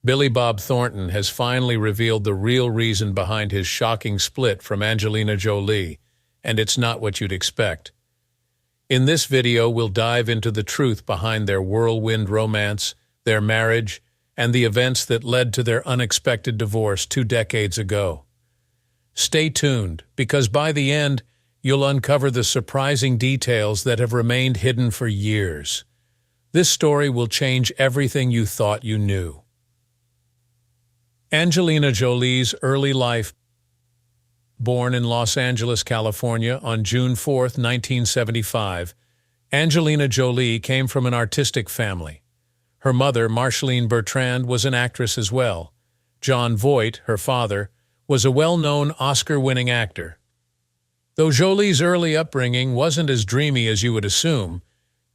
Billy Bob Thornton has finally revealed the real reason behind his shocking split from Angelina Jolie, and it's not what you'd expect. In this video, we'll dive into the truth behind their whirlwind romance, their marriage, and the events that led to their unexpected divorce 2 decades ago. Stay tuned, because by the end, you'll uncover the surprising details that have remained hidden for years. This story will change everything you thought you knew. Angelina Jolie's early life. Born in Los Angeles, California on June 4, 1975, Angelina Jolie came from an artistic family. Her mother, Marceline Bertrand, was an actress as well. Jon Voight, her father, was a well-known Oscar-winning actor. Though Jolie's early upbringing wasn't as dreamy as you would assume,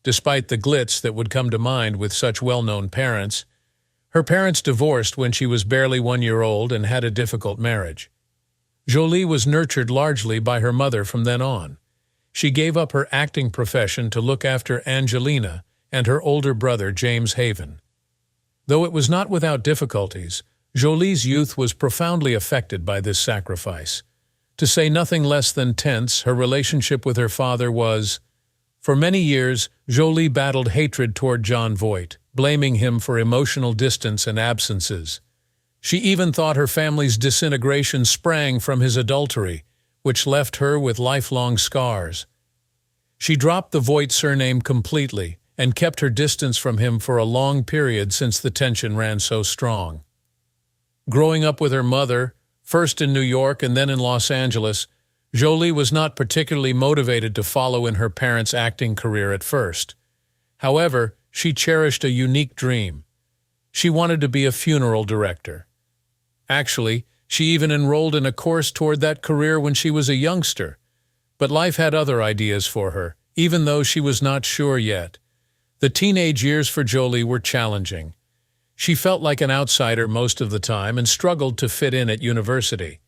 despite the glitz that would come to mind with such well-known parents, her parents divorced when she was barely 1 year old and had a difficult marriage. Jolie was nurtured largely by her mother from then on. She gave up her acting profession to look after Angelina and her older brother, James Haven. Though it was not without difficulties, Jolie's youth was profoundly affected by this sacrifice. To say nothing less than tense, her relationship with her father was. For many years, Jolie battled hatred toward Jon Voight, blaming him for emotional distance and absences. She even thought her family's disintegration sprang from his adultery, which left her with lifelong scars. She dropped the Voight surname completely and kept her distance from him for a long period since the tension ran so strong. Growing up with her mother, first in New York and then in Los Angeles, Jolie was not particularly motivated to follow in her parents' acting career at first. However, she cherished a unique dream. She wanted to be a funeral director. Actually, she even enrolled in a course toward that career when she was a youngster. But life had other ideas for her, even though she was not sure yet. The teenage years for Jolie were challenging. She felt like an outsider most of the time and struggled to fit in at university.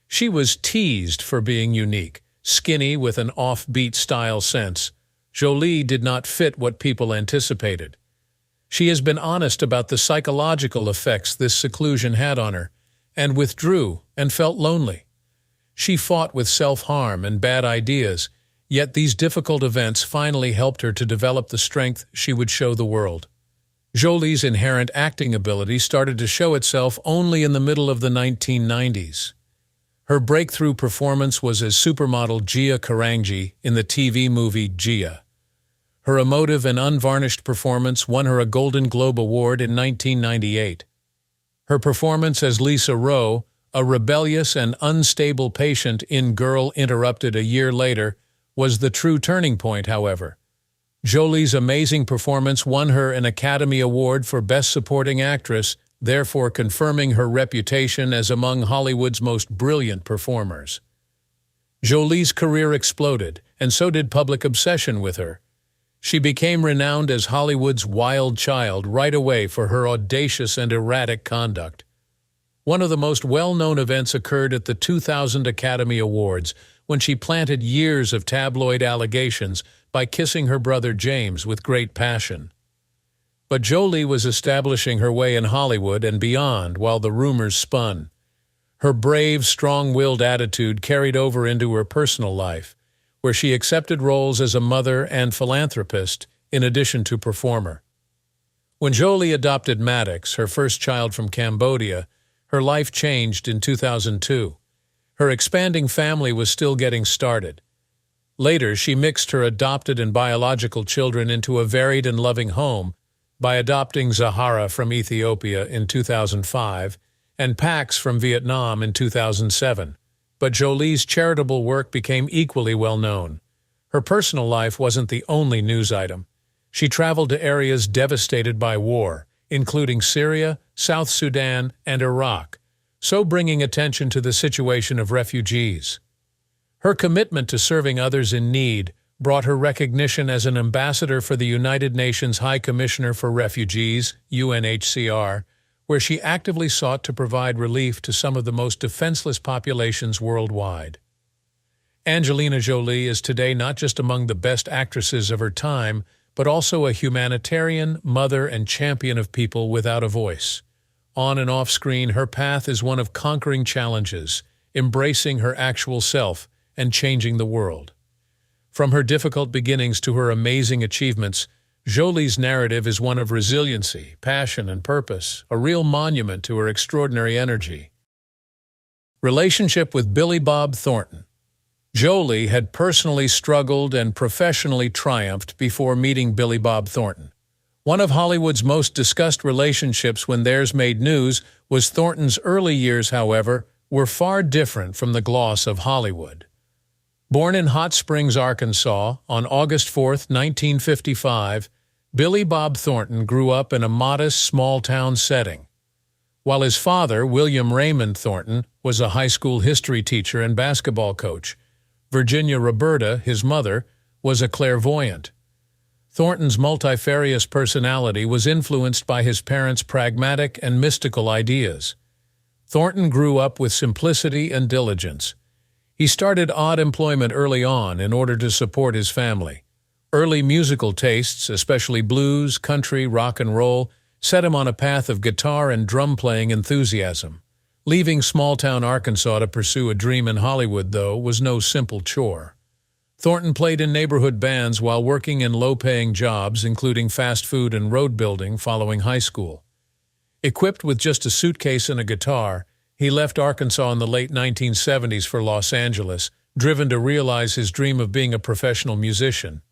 She was teased for being unique, skinny with an offbeat style sense. Jolie did not fit what people anticipated. She has been honest about the psychological effects this seclusion had on her, and withdrew and felt lonely. She fought with self-harm and bad ideas, yet these difficult events finally helped her to develop the strength she would show the world. Jolie's inherent acting ability started to show itself only in the middle of the 1990s. Her breakthrough performance was as supermodel Gia Karangi in the TV movie Gia. Her emotive and unvarnished performance won her a Golden Globe Award in 1998. Her performance as Lisa Rowe, a rebellious and unstable patient in Girl Interrupted a year later, was the true turning point, however. Jolie's amazing performance won her an Academy Award for Best Supporting Actress, therefore confirming her reputation as among Hollywood's most brilliant performers. Jolie's career exploded, and so did public obsession with her. She became renowned as Hollywood's wild child right away for her audacious and erratic conduct. One of the most well-known events occurred at the 2000 Academy Awards, when she planted years of tabloid allegations by kissing her brother James with great passion. But Jolie was establishing her way in Hollywood and beyond while the rumors spun. Her brave, strong-willed attitude carried over into her personal life, where she accepted roles as a mother and philanthropist in addition to performer. When Jolie adopted Maddox, her first child from Cambodia, her life changed in 2002. Her expanding family was still getting started. Later, she mixed her adopted and biological children into a varied and loving home by adopting Zahara from Ethiopia in 2005 and Pax from Vietnam in 2007. But Jolie's charitable work became equally well known. Her personal life wasn't the only news item. She traveled to areas devastated by war, including Syria, South Sudan, and Iraq, so bringing attention to the situation of refugees. Her commitment to serving others in need brought her recognition as an ambassador for the United Nations High Commissioner for Refugees, UNHCR, where she actively sought to provide relief to some of the most defenseless populations worldwide. Angelina Jolie is today not just among the best actresses of her time, but also a humanitarian, mother, and champion of people without a voice. On and off screen, her path is one of conquering challenges, embracing her actual self, and changing the world. From her difficult beginnings to her amazing achievements, Jolie's narrative is one of resiliency, passion, and purpose, a real monument to her extraordinary energy. Relationship with Billy Bob Thornton. Jolie had personally struggled and professionally triumphed before meeting Billy Bob Thornton. One of Hollywood's most discussed relationships when theirs made news was Thornton's early years, however, were far different from the gloss of Hollywood. Born in Hot Springs, Arkansas, on August 4, 1955, Billy Bob Thornton grew up in a modest, small-town setting. While his father, William Raymond Thornton, was a high school history teacher and basketball coach, Virginia Roberta, his mother, was a clairvoyant. Thornton's multifarious personality was influenced by his parents' pragmatic and mystical ideas. Thornton grew up with simplicity and diligence. He started odd employment early on in order to support his family. Early musical tastes, especially blues, country, rock and roll, set him on a path of guitar and drum-playing enthusiasm. Leaving small-town Arkansas to pursue a dream in Hollywood, though, was no simple chore. Thornton played in neighborhood bands while working in low-paying jobs, including fast food and road building, following high school. Equipped with just a suitcase and a guitar, he left Arkansas in the late 1970s for Los Angeles, driven to realize his dream of being a professional musician.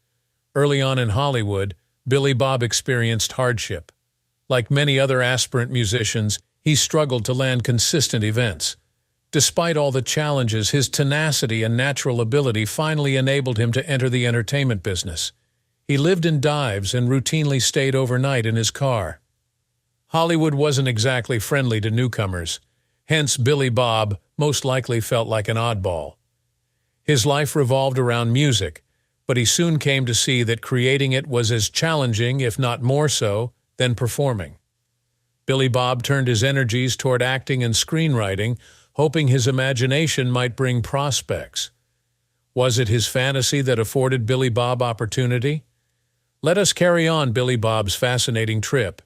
Early on in Hollywood, Billy Bob experienced hardship. Like many other aspirant musicians, he struggled to land consistent events. Despite all the challenges, his tenacity and natural ability finally enabled him to enter the entertainment business. He lived in dives and routinely stayed overnight in his car. Hollywood wasn't exactly friendly to newcomers. Hence, Billy Bob most likely felt like an oddball. His life revolved around music, but he soon came to see that creating it was as challenging, if not more so, than performing. Billy Bob turned his energies toward acting and screenwriting, hoping his imagination might bring prospects. Was it his fantasy that afforded Billy Bob opportunity? Let us carry on Billy Bob's fascinating trip.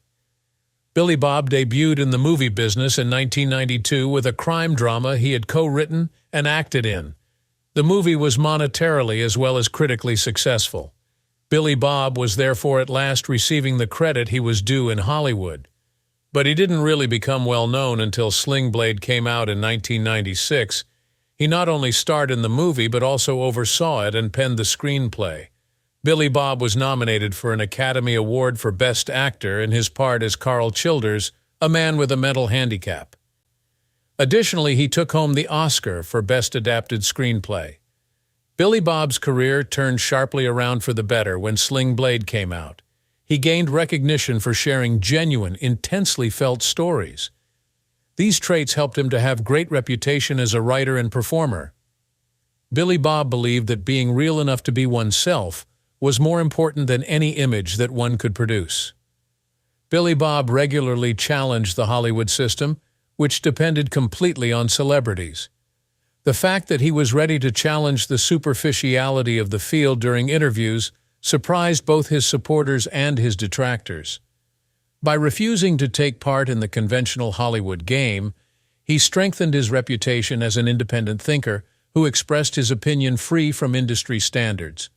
Billy Bob debuted in the movie business in 1992 with a crime drama he had co-written and acted in. The movie was monetarily as well as critically successful. Billy Bob was therefore at last receiving the credit he was due in Hollywood. But he didn't really become well known until Sling Blade came out in 1996. He not only starred in the movie but also oversaw it and penned the screenplay. Billy Bob was nominated for an Academy Award for Best Actor in his part as Carl Childers, a man with a mental handicap. Additionally, he took home the Oscar for Best Adapted Screenplay. Billy Bob's career turned sharply around for the better when Sling Blade came out. He gained recognition for sharing genuine, intensely felt stories. These traits helped him to have great reputation as a writer and performer. Billy Bob believed that being real enough to be oneself was more important than any image that one could produce. Billy Bob regularly challenged the Hollywood system, which depended completely on celebrities. The fact that he was ready to challenge the superficiality of the field during interviews surprised both his supporters and his detractors. By refusing to take part in the conventional Hollywood game, he strengthened his reputation as an independent thinker who expressed his opinion free from industry standards.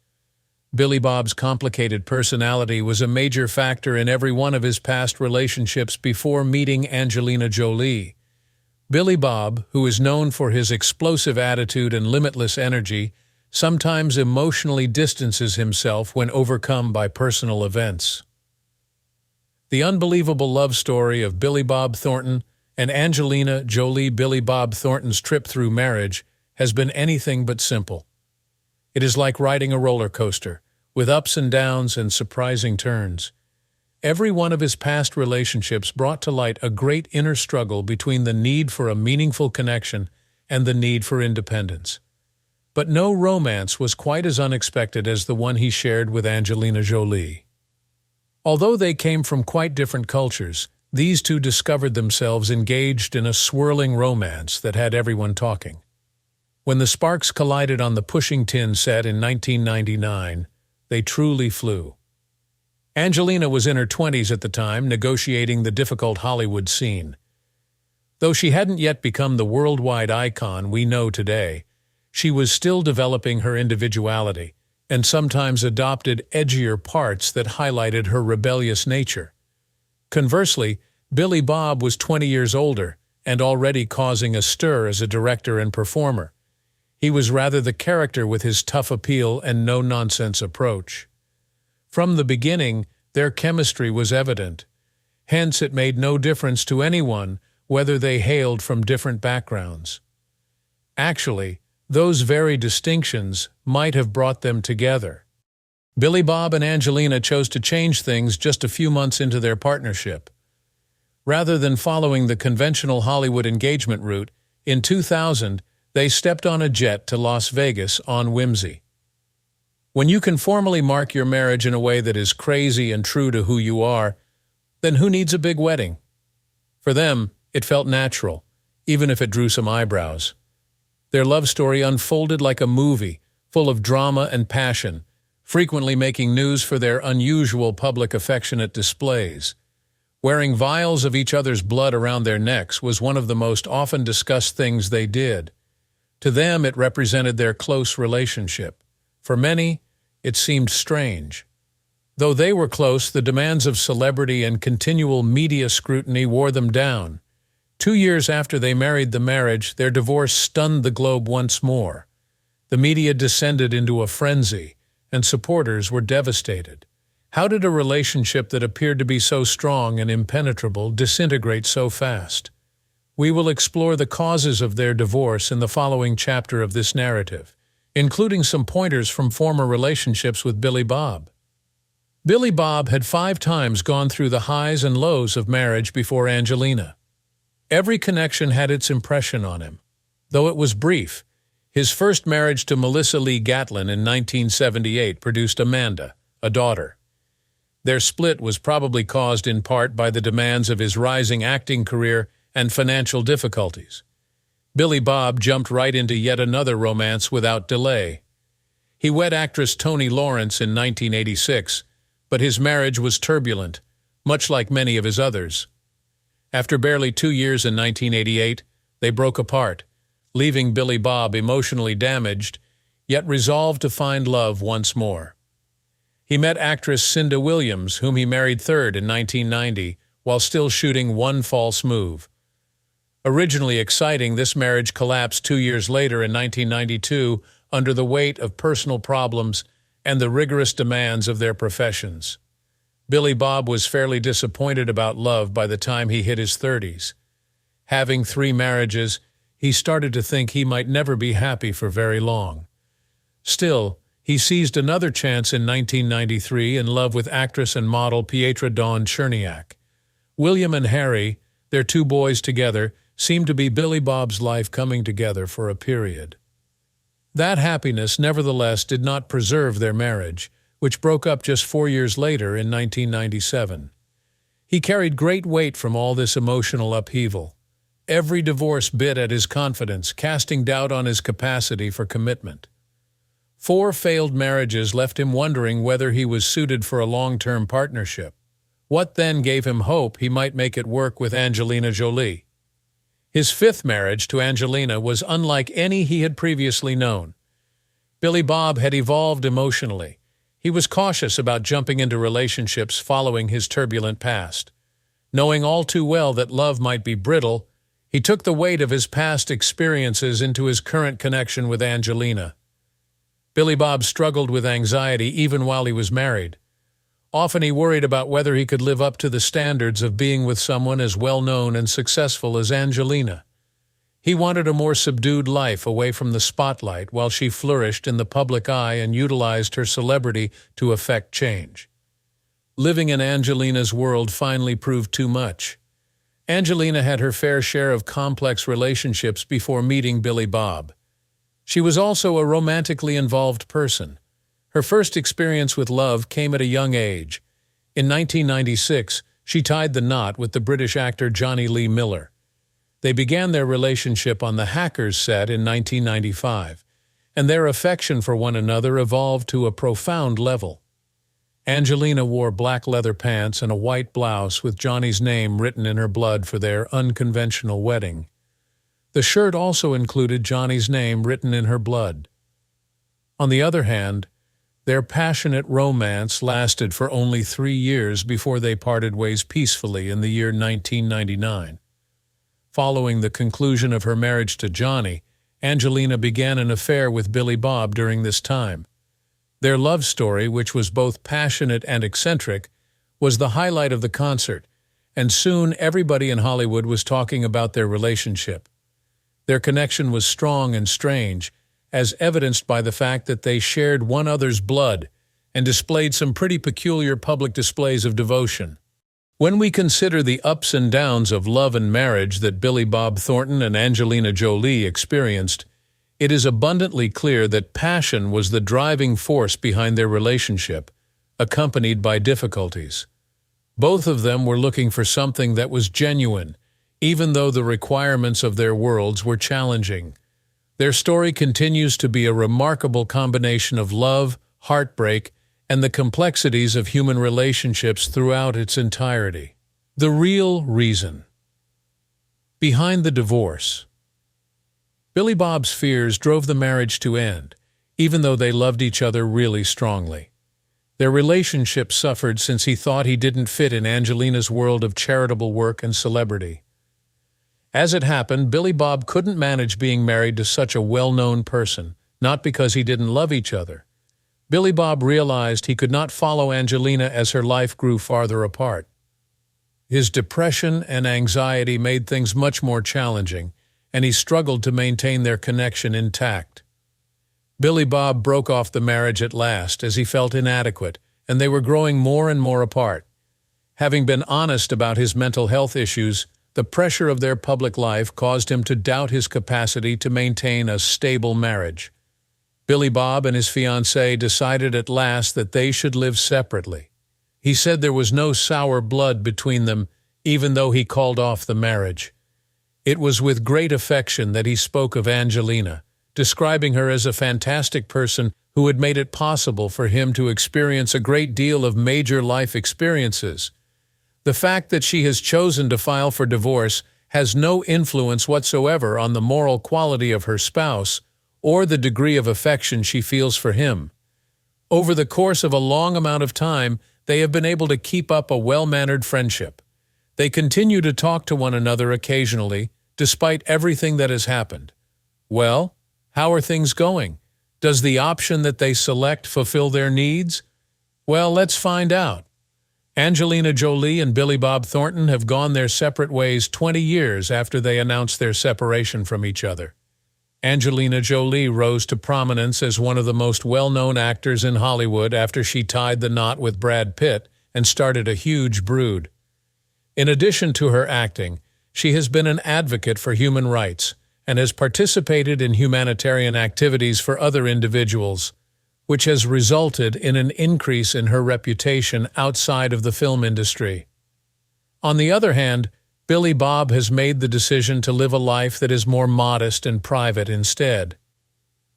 Billy Bob's complicated personality was a major factor in every one of his past relationships before meeting Angelina Jolie. Billy Bob, who is known for his explosive attitude and limitless energy, sometimes emotionally distances himself when overcome by personal events. The unbelievable love story of Billy Bob Thornton and Angelina Jolie. Billy Bob Thornton's trip through marriage has been anything but simple. It is like riding a roller coaster, with ups and downs and surprising turns. Every one of his past relationships brought to light a great inner struggle between the need for a meaningful connection and the need for independence. But no romance was quite as unexpected as the one he shared with Angelina Jolie. Although they came from quite different cultures, these two discovered themselves engaged in a swirling romance that had everyone talking. When the sparks collided on the Pushing Tin set in 1999, they truly flew. Angelina was in her 20s at the time, negotiating the difficult Hollywood scene. Though she hadn't yet become the worldwide icon we know today, she was still developing her individuality and sometimes adopted edgier parts that highlighted her rebellious nature. Conversely, Billy Bob was 20 years older and already causing a stir as a director and performer. He was rather the character with his tough appeal and no-nonsense approach. From the beginning, their chemistry was evident. Hence, it made no difference to anyone whether they hailed from different backgrounds. Actually, those very distinctions might have brought them together. Billy Bob and Angelina chose to change things just a few months into their partnership. Rather than following the conventional Hollywood engagement route, in 2000, they stepped on a jet to Las Vegas on whimsy. When you can formally mark your marriage in a way that is crazy and true to who you are, then who needs a big wedding? For them, it felt natural, even if it drew some eyebrows. Their love story unfolded like a movie, full of drama and passion, frequently making news for their unusual public affectionate displays. Wearing vials of each other's blood around their necks was one of the most often discussed things they did. To them, it represented their close relationship. For many, it seemed strange. Though they were close, the demands of celebrity and continual media scrutiny wore them down. 2 years after they married the marriage, their divorce stunned the globe once more. The media descended into a frenzy, and supporters were devastated. How did a relationship that appeared to be so strong and impenetrable disintegrate so fast? We will explore the causes of their divorce in the following chapter of this narrative, including some pointers from former relationships with Billy Bob. Billy Bob had 5 times gone through the highs and lows of marriage before Angelina. Every connection had its impression on him. Though it was brief, his first marriage to Melissa Lee Gatlin in 1978 produced Amanda, a daughter. Their split was probably caused in part by the demands of his rising acting career and financial difficulties. Billy Bob jumped right into yet another romance without delay. He wed actress Toni Lawrence in 1986, but his marriage was turbulent, much like many of his others. After barely 2 years in 1988, they broke apart, leaving Billy Bob emotionally damaged, yet resolved to find love once more. He met actress Cinda Williams, whom he married third in 1990, while still shooting One False Move. Originally exciting, this marriage collapsed 2 years later in 1992 under the weight of personal problems and the rigorous demands of their professions. Billy Bob was fairly disappointed about love by the time he hit his 30s. Having 3 marriages, he started to think he might never be happy for very long. Still, he seized another chance in 1993 in love with actress and model Pietra Dawn Cherniak. William and Harry, their 2 boys together, seemed to be Billy Bob's life coming together for a period. That happiness, nevertheless, did not preserve their marriage, which broke up just 4 years later in 1997. He carried great weight from all this emotional upheaval. Every divorce bit at his confidence, casting doubt on his capacity for commitment. 4 failed marriages left him wondering whether he was suited for a long-term partnership. What then gave him hope he might make it work with Angelina Jolie? His 5th marriage to Angelina was unlike any he had previously known. Billy Bob had evolved emotionally. He was cautious about jumping into relationships following his turbulent past. Knowing all too well that love might be brittle, he took the weight of his past experiences into his current connection with Angelina. Billy Bob struggled with anxiety even while he was married. Often he worried about whether he could live up to the standards of being with someone as well-known and successful as Angelina. He wanted a more subdued life away from the spotlight while she flourished in the public eye and utilized her celebrity to effect change. Living in Angelina's world finally proved too much. Angelina had her fair share of complex relationships before meeting Billy Bob. She was also a romantically involved person. Her first experience with love came at a young age. In 1996, she tied the knot with the British actor Johnny Lee Miller. They began their relationship on the Hackers set in 1995, and their affection for one another evolved to a profound level. Angelina wore black leather pants and a white blouse with Johnny's name written in her blood for their unconventional wedding. The shirt also included Johnny's name written in her blood. On the other hand, their passionate romance lasted for only 3 years before they parted ways peacefully in the year 1999. Following the conclusion of her marriage to Johnny, Angelina began an affair with Billy Bob during this time. Their love story, which was both passionate and eccentric, was the highlight of the concert, and soon everybody in Hollywood was talking about their relationship. Their connection was strong and strange, as evidenced by the fact that they shared one another's blood and displayed some pretty peculiar public displays of devotion. When we consider the ups and downs of love and marriage that Billy Bob Thornton and Angelina Jolie experienced, it is abundantly clear that passion was the driving force behind their relationship, accompanied by difficulties. Both of them were looking for something that was genuine, even though the requirements of their worlds were challenging. Their story continues to be a remarkable combination of love, heartbreak, and the complexities of human relationships throughout its entirety. The real reason behind the divorce. Billy Bob's fears drove the marriage to end, even though they loved each other really strongly. Their relationship suffered since he thought he didn't fit in Angelina's world of charitable work and celebrity. As it happened, Billy Bob couldn't manage being married to such a well-known person, not because he didn't love each other. Billy Bob realized he could not follow Angelina as her life grew farther apart. His depression and anxiety made things much more challenging, and he struggled to maintain their connection intact. Billy Bob broke off the marriage at last as he felt inadequate, and they were growing more and more apart. Having been honest about his mental health issues, the pressure of their public life caused him to doubt his capacity to maintain a stable marriage. Billy Bob and his fiancée decided at last that they should live separately. He said there was no sour blood between them, even though he called off the marriage. It was with great affection that he spoke of Angelina, describing her as a fantastic person who had made it possible for him to experience a great deal of major life experiences. The fact that she has chosen to file for divorce has no influence whatsoever on the moral quality of her spouse or the degree of affection she feels for him. Over the course of a long amount of time, they have been able to keep up a well-mannered friendship. They continue to talk to one another occasionally, despite everything that has happened. Well, how are things going? Does the option that they select fulfill their needs? Well, let's find out. Angelina Jolie and Billy Bob Thornton have gone their separate ways 20 years after they announced their separation from each other. Angelina Jolie rose to prominence as one of the most well-known actors in Hollywood after she tied the knot with Brad Pitt and started a huge brood. In addition to her acting, she has been an advocate for human rights and has participated in humanitarian activities for other individuals, which has resulted in an increase in her reputation outside of the film industry. On the other hand, Billy Bob has made the decision to live a life that is more modest and private instead.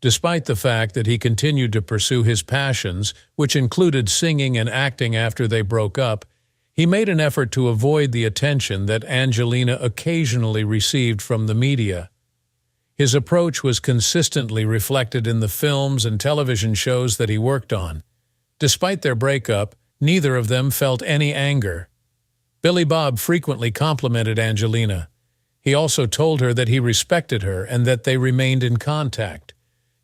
Despite the fact that he continued to pursue his passions, which included singing and acting after they broke up, he made an effort to avoid the attention that Angelina occasionally received from the media. His approach was consistently reflected in the films and television shows that he worked on. Despite their breakup, neither of them felt any anger. Billy Bob frequently complimented Angelina. He also told her that he respected her and that they remained in contact.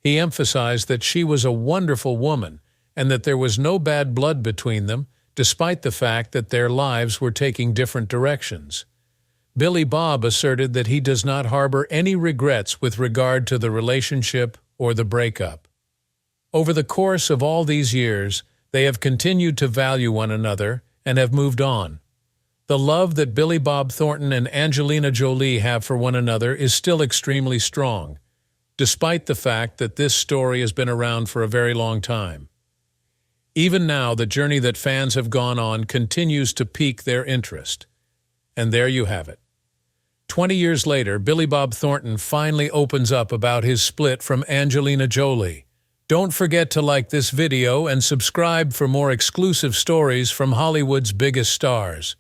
He emphasized that she was a wonderful woman and that there was no bad blood between them, despite the fact that their lives were taking different directions. Billy Bob asserted that he does not harbor any regrets with regard to the relationship or the breakup. Over the course of all these years, they have continued to value one another and have moved on. The love that Billy Bob Thornton and Angelina Jolie have for one another is still extremely strong, despite the fact that this story has been around for a very long time. Even now, the journey that fans have gone on continues to pique their interest. And there you have it. 20 years later, Billy Bob Thornton finally opens up about his split from Angelina Jolie. Don't forget to like this video and subscribe for more exclusive stories from Hollywood's biggest stars.